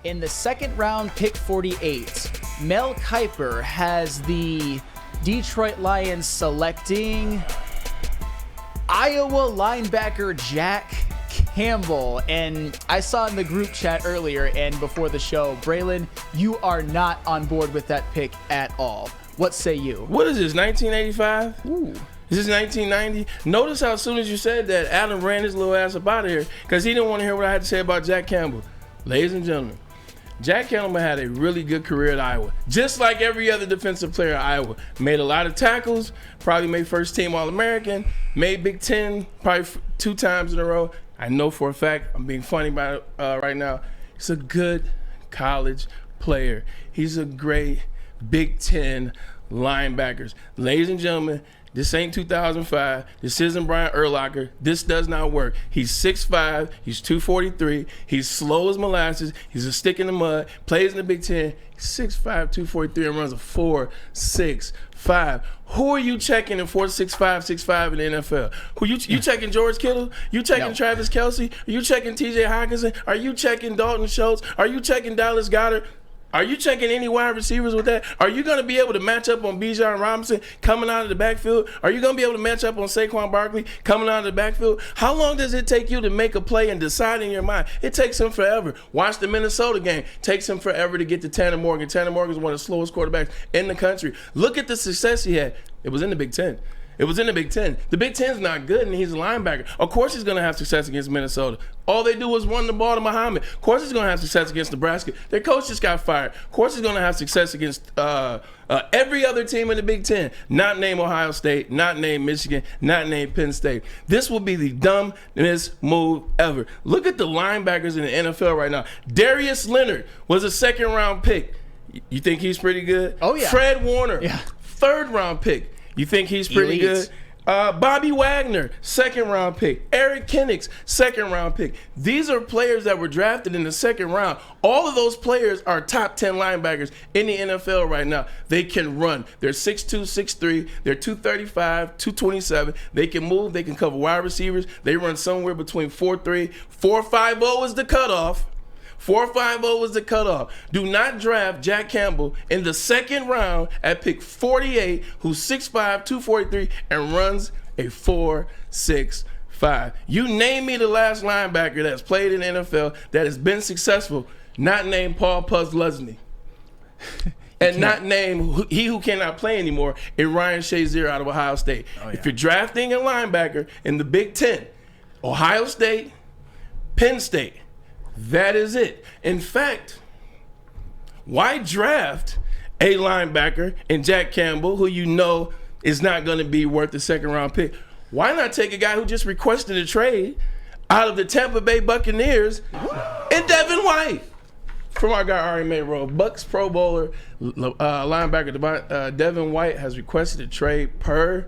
In the second round, pick 48, Mel Kiper has the Detroit Lions selecting Iowa linebacker Jack Campbell. And I saw in the group chat earlier and before the show, Braylon, you are not on board with that pick at all. What say you? What is this, 1985? Ooh. Is this 1990? Notice how as soon as you said that, Adam ran his little ass up out of here because he didn't want to hear what I had to say about Jack Campbell. Ladies and gentlemen, Jack Campbell had a really good career at Iowa. Just like every other defensive player at Iowa. Made a lot of tackles, probably made first team All-American, made Big Ten probably 2 times in a row. I know for a fact, I'm being funny about it right now. He's a good college player. He's a great Big Ten linebacker. Ladies and gentlemen, this ain't 2005. This isn't Brian Urlacher. This does not work. He's 6'5". He's 243. He's slow as molasses. He's a stick in the mud. Plays in the Big Ten. He's 6'5", 243, and runs a 4.65. Who are you checking in 4.65, 6'5" in the NFL? Who you checking George Kittle? You checking Travis Kelce? Are you checking T.J. Hockenson? Are you checking Dalton Schultz? Are you checking Dallas Goedert? Are you checking any wide receivers with that? Are you going to be able to match up on Bijan Robinson coming out of the backfield? Are you going to be able to match up on Saquon Barkley coming out of the backfield? How long does it take you to make a play and decide in your mind? It takes him forever. Watch the Minnesota game. It takes him forever to get to Tanner Morgan. Tanner Morgan is one of the slowest quarterbacks in the country. Look at the success he had. It was in the Big Ten. It was in the Big Ten. The Big Ten's not good, and he's a linebacker. Of course he's going to have success against Minnesota. All they do is run the ball to Muhammad. Of course he's going to have success against Nebraska. Their coach just got fired. Of course he's going to have success against every other team in the Big Ten. Not named Ohio State, not named Michigan, not named Penn State. This will be the dumbest move ever. Look at the linebackers in the NFL right now. Darius Leonard was a second-round pick. You think he's pretty good? Oh, yeah. Fred Warner, yeah. Third-round pick. You think he's pretty good? Bobby Wagner, second-round pick. Eric Kinnick, second-round pick. These are players that were drafted in the second round. All of those players are top 10 linebackers in the NFL right now. They can run. They're 6'2", 6'3". They're 235, 227. They can move. They can cover wide receivers. They run somewhere between 4'3". 4.50 is the cutoff. 4.50 was the cutoff. Do not draft Jack Campbell in the second round at pick 48, who's 6'5", 243, and runs a 4.65. You name me the last linebacker that's played in the NFL that has been successful, not named Paul Puslesny. And not named he who cannot play anymore in Ryan Shazier out of Ohio State. Oh, yeah. If you're drafting a linebacker in the Big Ten, Ohio State, Penn State, that is it. In fact, why draft a linebacker in Jack Campbell who you know is not going to be worth the second-round pick? Why not take a guy who just requested a trade out of the Tampa Bay Buccaneers and Devin White? From our guy Ari Mayrow, Bucks Pro Bowler linebacker Devin White has requested a trade per,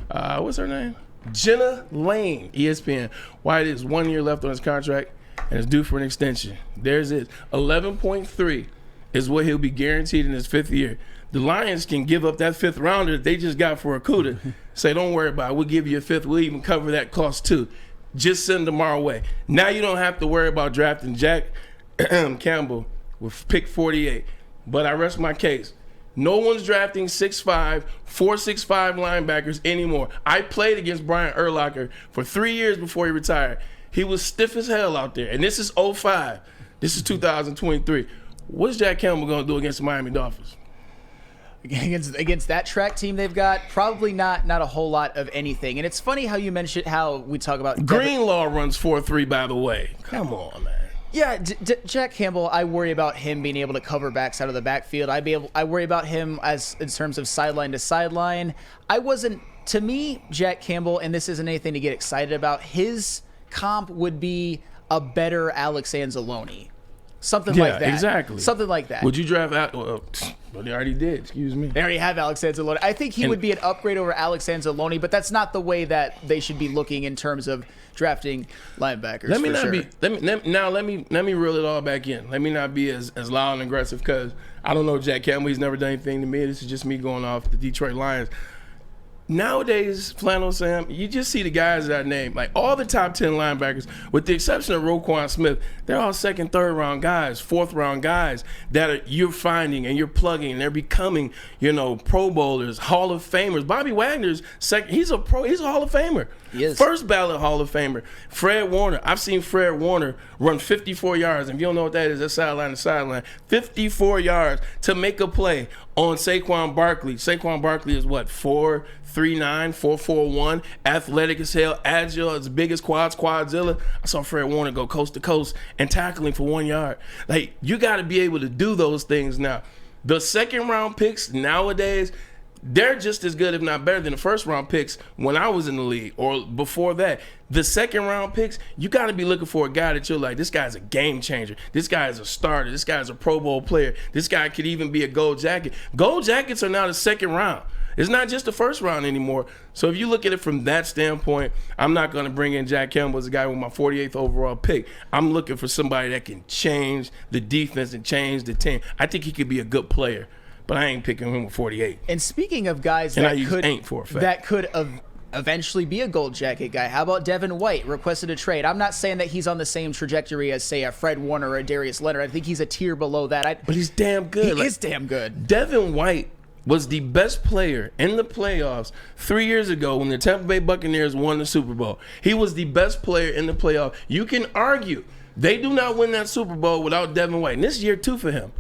what's her name? Jenna Lane, ESPN. White is 1 year left on his contract and is due for an extension. There's it. 11.3 is what he'll be guaranteed in his 5th year. The Lions can give up that 5th rounder that they just got for Okudah. Say, don't worry about it. We'll give you a 5th. We'll even cover that cost too. Just send them our way. Now you don't have to worry about drafting Jack Campbell with pick 48. But I rest my case. No one's drafting 6'5", 4.65 linebackers anymore. I played against Brian Urlacher for 3 years before he retired. He was stiff as hell out there. And this is 05. This is 2023. What's Jack Campbell going to do against the Miami Dolphins? Against that track team they've got, probably not a whole lot of anything. And it's funny how you mentioned how we talk about Greenlaw runs 4.3, by the way. Come on, man. Yeah, Jack Campbell, I worry about him being able to cover backs out of the backfield. I worry about him as in terms of sideline to sideline. To me, Jack Campbell, and this isn't anything to get excited about, his comp would be a better Alex Anzalone. Something like that. Exactly. Something like that. Would you draft well, they already did, excuse me. They already have Alex Anzalone. I think he would be an upgrade over Alex Anzalone, but that's not the way that they should be looking in terms of drafting linebackers. Let me reel it all back in. Let me not be as loud and aggressive because I don't know Jack Campbell. He's never done anything to me. This is just me going off the Detroit Lions. nowadays, Flannel Sam, you just see the guys that I named. Like all the top 10 linebackers, with the exception of Roquan Smith, they're all second, third round guys, fourth round guys that you're finding and you're plugging, and they're becoming, Pro Bowlers, Hall of Famers. Bobby Wagner's second. He's a Hall of Famer. He is. First ballot Hall of Famer. Fred Warner. I've seen Fred Warner run 54 yards. And if you don't know what that is, that's sideline to sideline. 54 yards to make a play on Saquon Barkley. Saquon Barkley is what, 4'3", 4'41", athletic as hell, agile, as big as Quadzilla. I saw Fred Warner go coast to coast and tackling for 1 yard. Like, you got to be able to do those things now. The second round picks nowadays, they're just as good, if not better, than the first round picks when I was in the league or before that. The second round picks, you got to be looking for a guy that you're like, this guy's a game changer. This guy is a starter. This guy's a Pro Bowl player. This guy could even be a gold jacket. Gold jackets are now the second round. It's not just the first round anymore. So if you look at it from that standpoint, I'm not going to bring in Jack Campbell as a guy with my 48th overall pick. I'm looking for somebody that can change the defense and change the team. I think he could be a good player. But I ain't picking him with 48. And speaking of guys that could eventually be a gold jacket guy, how about Devin White, requested a trade? I'm not saying that he's on the same trajectory as, say, a Fred Warner or a Darius Leonard. I think he's a tier below that. But he's damn good. He is damn good. Devin White was the best player in the playoffs 3 years ago when the Tampa Bay Buccaneers won the Super Bowl. He was the best player in the playoff. You can argue they do not win that Super Bowl without Devin White. And this is year 2 for him.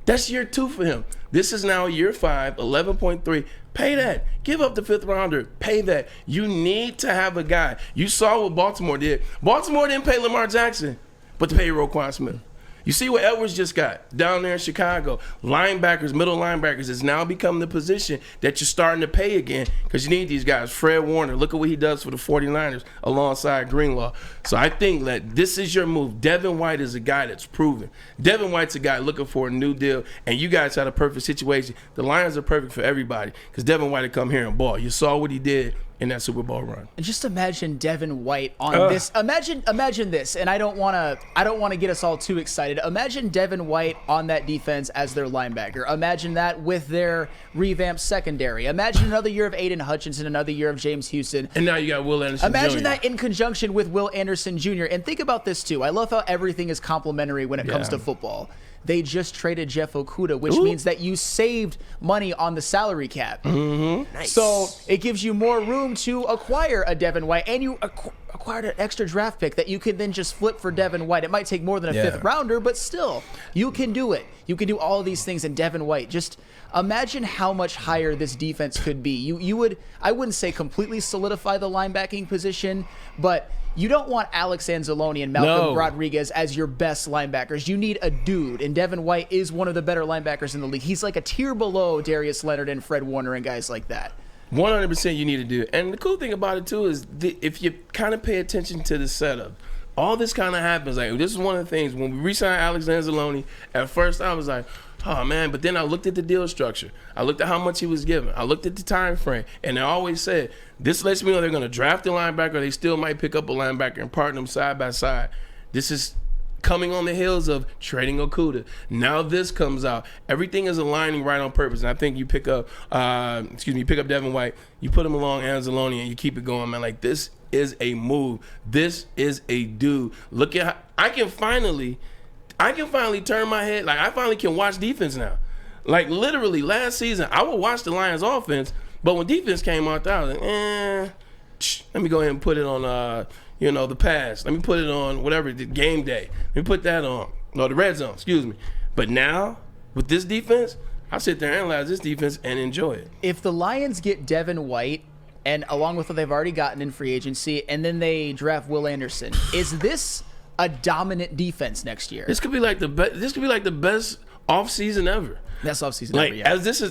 That's year 2 for him. This is now year 5, 11.3. Pay that. Give up the 5th rounder. Pay that. You need to have a guy. You saw what Baltimore did. Baltimore didn't pay Lamar Jackson, but they paid Roquan Smith. You see what Edwards just got down there in Chicago. Linebackers, middle linebackers has now become the position that you're starting to pay again because you need these guys. Fred Warner, look at what he does for the 49ers alongside Greenlaw. So I think that this is your move. Devin White is a guy that's proven. Devin White's a guy looking for a new deal, and you guys had a perfect situation. The Lions are perfect for everybody because Devin White had come here and ball. You saw what he did in that Super Bowl run. And just imagine Devin White on this. Imagine this, and I don't want to get us all too excited. Imagine Devin White on that defense as their linebacker. Imagine that with their revamped secondary. Imagine another year of Aiden Hutchinson, another year of James Houston. And now you got Will Anderson Imagine Jr. that in conjunction with Will Anderson Jr. And think about this too. I love how everything is complementary when it comes to football. They just traded Jeff Okudah, which means that you saved money on the salary cap. Mm-hmm. Nice. So it gives you more room to acquire a Devin White, and you acquired an extra draft pick that you can then just flip for Devin White. It might take more than a 5th rounder, but still, you can do it. You can do all of these things in Devin White. Just imagine how much higher this defense could be. You would, I wouldn't say completely solidify the linebacking position, but you don't want Alex Anzalone and Malcolm Rodriguez as your best linebackers. You need a dude, and Devin White is one of the better linebackers in the league. He's like a tier below Darius Leonard and Fred Warner and guys like that. 100% you need to do it. And the cool thing about it, too, is if you kind of pay attention to the setup, all this kind of happens. Like, this is one of the things. When we re-signed Alex Anzalone, at first I was like, oh, man. But then I looked at the deal structure. I looked at how much he was given. I looked at the time frame. And I always said, this lets me know they're going to draft a linebacker. They still might pick up a linebacker and partner them side by side. This is coming on the heels of trading Okudah. Now this comes out. Everything is aligning right on purpose. And I think you pick up, Devin White, you put him along Anzalone, and you keep it going, man. Like, this is a move. This is a dude. Look at how I can finally turn my head. Like, I finally can watch defense now. Like, literally, last season, I would watch the Lions offense, but when defense came out there, I was like, let me go ahead and put it on, the pass. Let me put it on whatever, the game day. Let me put that on. No, the red zone, excuse me. But now, with this defense, I sit there and analyze this defense and enjoy it. If the Lions get Devin White, and along with what they've already gotten in free agency, and then they draft Will Anderson, is this a dominant defense next year? This could be like the best offseason ever. Best offseason ever, yeah. As this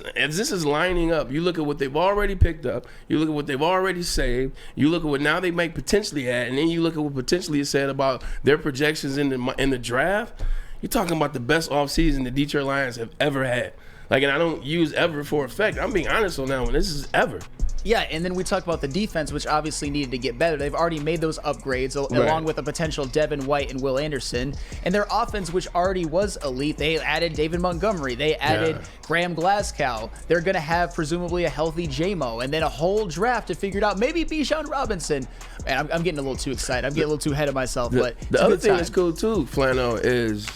is lining up, you look at what they've already picked up, you look at what they've already saved, you look at what now they might potentially add, and then you look at what potentially is said about their projections in the draft. You're talking about the best offseason the Detroit Lions have ever had. Like, and I don't use ever for effect. I'm being honest on that one. This is ever. Yeah, and then we talk about the defense, which obviously needed to get better. They've already made those upgrades, along with a potential Devin White and Will Anderson. And their offense, which already was elite, they added David Montgomery. They added Graham Glasgow. They're going to have presumably a healthy J-Mo, and then a whole draft to figure it out. Maybe Bijan Robinson. Man, I'm getting a little too excited. I'm getting a little too ahead of myself. But the other thing that's cool too, Flano, is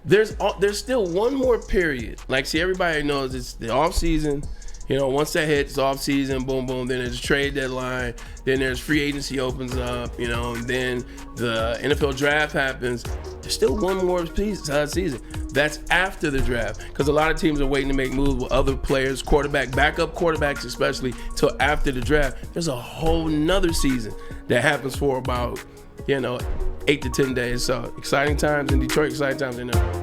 there's still one more period. Like, see, everybody knows it's the off season. You know, once that hits, off season, boom, boom. Then there's a trade deadline. Then there's free agency opens up. You know, and then the NFL draft happens. There's still one more season. That's after the draft, because a lot of teams are waiting to make moves with other players, backup quarterbacks especially, till after the draft. There's a whole nother season that happens for about 8 to 10 days. So exciting times in Detroit, exciting times in there.